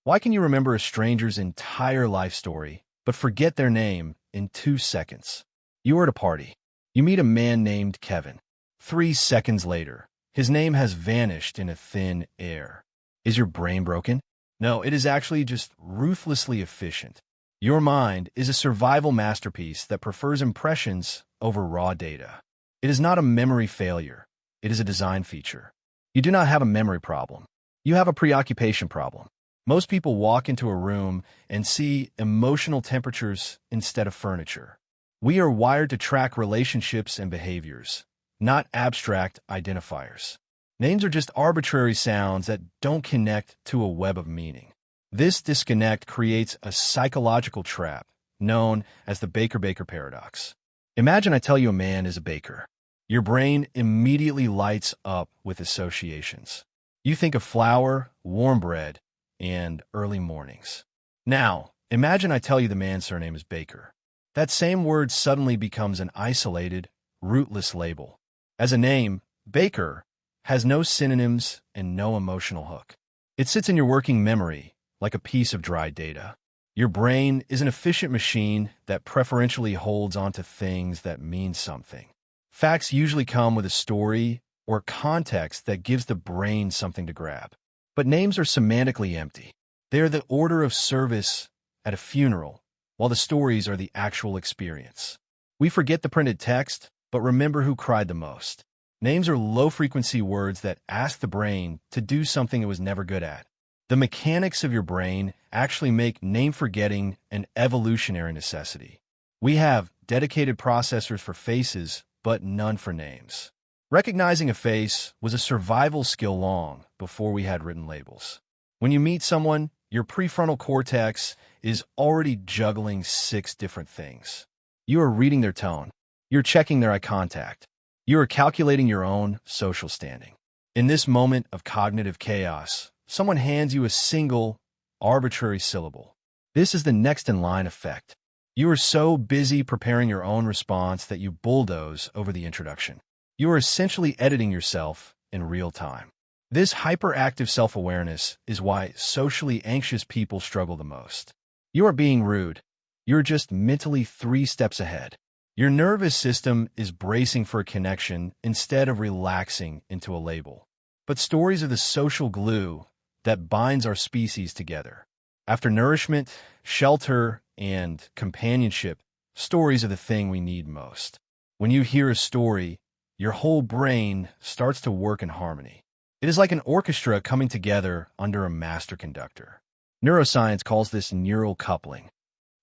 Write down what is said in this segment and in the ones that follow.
Why can you remember a stranger's entire life story, but forget their name in 2 seconds? You are at a party. You meet a man named Kevin. 3 seconds later, his name has vanished in a thin air. Is your brain broken? No, it is actually just ruthlessly efficient. Your mind is a survival masterpiece that prefers impressions over raw data. It is not a memory failure. It is a design feature. You do not have a memory problem. You have a preoccupation problem. Most people walk into a room and see emotional temperatures instead of furniture. We are wired to track relationships and behaviors, not abstract identifiers. Names are just arbitrary sounds that don't connect to a web of meaning. This disconnect creates a psychological trap known as the Baker-Baker paradox. Imagine I tell you a man is a baker. Your brain immediately lights up with associations. You think of flour, warm bread, and early mornings. Now, imagine I tell you the man's surname is Baker. That same word suddenly becomes an isolated, rootless label. As a name, Baker has no synonyms and no emotional hook. It sits in your working memory like a piece of dry data. Your brain is an efficient machine that preferentially holds onto things that mean something. Facts usually come with a story or context that gives the brain something to grab. But names are semantically empty. They are the order of service at a funeral, while the stories are the actual experience. We forget the printed text, but remember who cried the most. Names are low-frequency words that ask the brain to do something it was never good at. The mechanics of your brain actually make name forgetting an evolutionary necessity. We have dedicated processors for faces, but none for names. Recognizing a face was a survival skill long before we had written labels. When you meet someone, your prefrontal cortex is already juggling 6 different things. You are reading their tone. You're checking their eye contact. You are calculating your own social standing. In this moment of cognitive chaos, someone hands you a single, arbitrary syllable. This is the next-in-line effect. You are so busy preparing your own response that you bulldoze over the introduction. You are essentially editing yourself in real time. This hyperactive self-awareness is why socially anxious people struggle the most. You are being rude. You're just mentally 3 steps ahead. Your nervous system is bracing for a connection instead of relaxing into a label. But stories are the social glue that binds our species together. After nourishment, shelter, and companionship, stories are the thing we need most. When you hear a story, your whole brain starts to work in harmony. It is like an orchestra coming together under a master conductor. Neuroscience calls this neural coupling.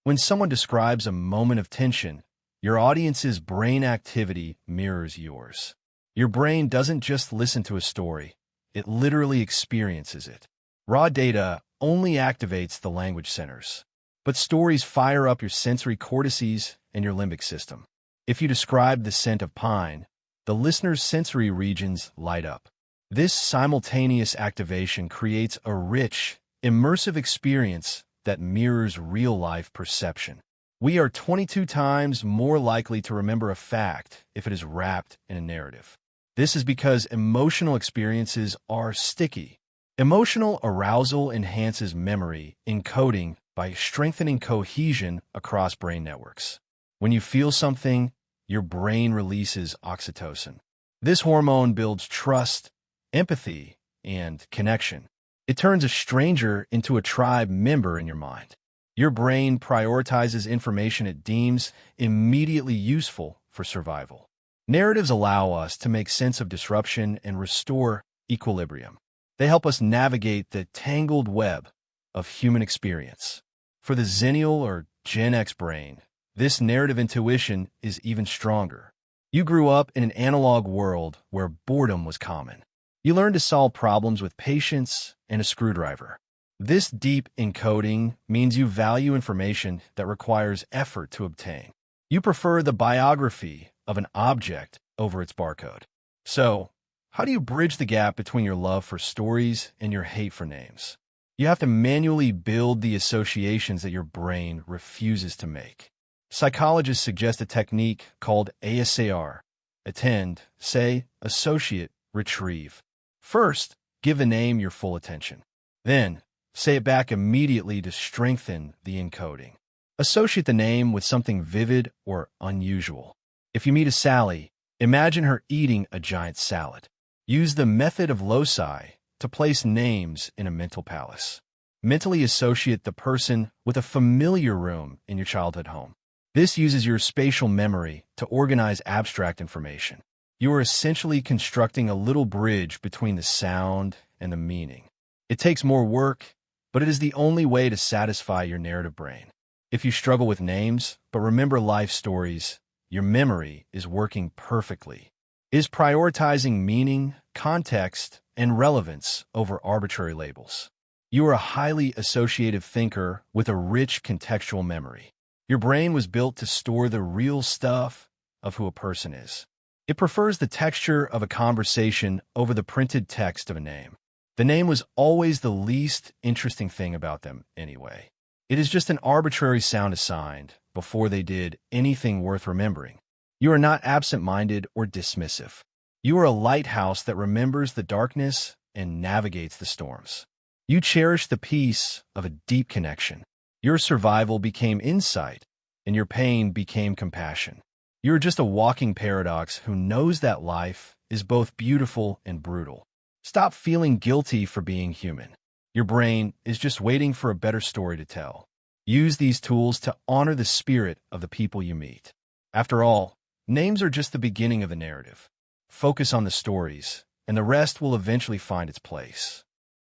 When someone describes a moment of tension, your audience's brain activity mirrors yours. Your brain doesn't just listen to a story, it literally experiences it. Raw data only activates the language centers, but stories fire up your sensory cortices and your limbic system. If you describe the scent of pine, the listener's sensory regions light up. This simultaneous activation creates a rich, immersive experience that mirrors real-life perception. We are 22 times more likely to remember a fact if it is wrapped in a narrative. This is because emotional experiences are sticky. Emotional arousal enhances memory encoding by strengthening cohesion across brain networks. When you feel something, your brain releases oxytocin. This hormone builds trust, empathy, and connection. It turns a stranger into a tribe member in your mind. Your brain prioritizes information it deems immediately useful for survival. Narratives allow us to make sense of disruption and restore equilibrium. They help us navigate the tangled web of human experience. For the Xennial or Gen X brain, this narrative intuition is even stronger. You grew up in an analog world where boredom was common. You learned to solve problems with patience and a screwdriver. This deep encoding means you value information that requires effort to obtain. You prefer the biography of an object over its barcode. So, how do you bridge the gap between your love for stories and your hate for names? You have to manually build the associations that your brain refuses to make. Psychologists suggest a technique called ASAR: attend, say, associate, retrieve. First, give the name your full attention. Then, Say it back immediately to strengthen the encoding. Associate the name with something vivid or unusual. If you meet a Sally, imagine her eating a giant salad. Use the method of loci to place names in a mental palace. Mentally associate the person with a familiar room in your childhood home. This uses your spatial memory to organize abstract information. You are essentially constructing a little bridge between the sound and the meaning. It takes more work, but it is the only way to satisfy your narrative brain. If you struggle with names, but remember life stories, your memory is working perfectly. It is prioritizing meaning, context, and relevance over arbitrary labels. You are a highly associative thinker with a rich contextual memory. Your brain was built to store the real stuff of who a person is. It prefers the texture of a conversation over the printed text of a name. The name was always the least interesting thing about them anyway. It is just an arbitrary sound assigned before they did anything worth remembering. You are not absent-minded or dismissive. You are a lighthouse that remembers the darkness and navigates the storms. You cherish the peace of a deep connection. Your survival became insight, and your pain became compassion. You are just a walking paradox who knows that life is both beautiful and brutal. Stop feeling guilty for being human. Your brain is just waiting for a better story to tell. Use these tools to honor the spirit of the people you meet. After all, names are just the beginning of the narrative. Focus on the stories, and the rest will eventually find its place.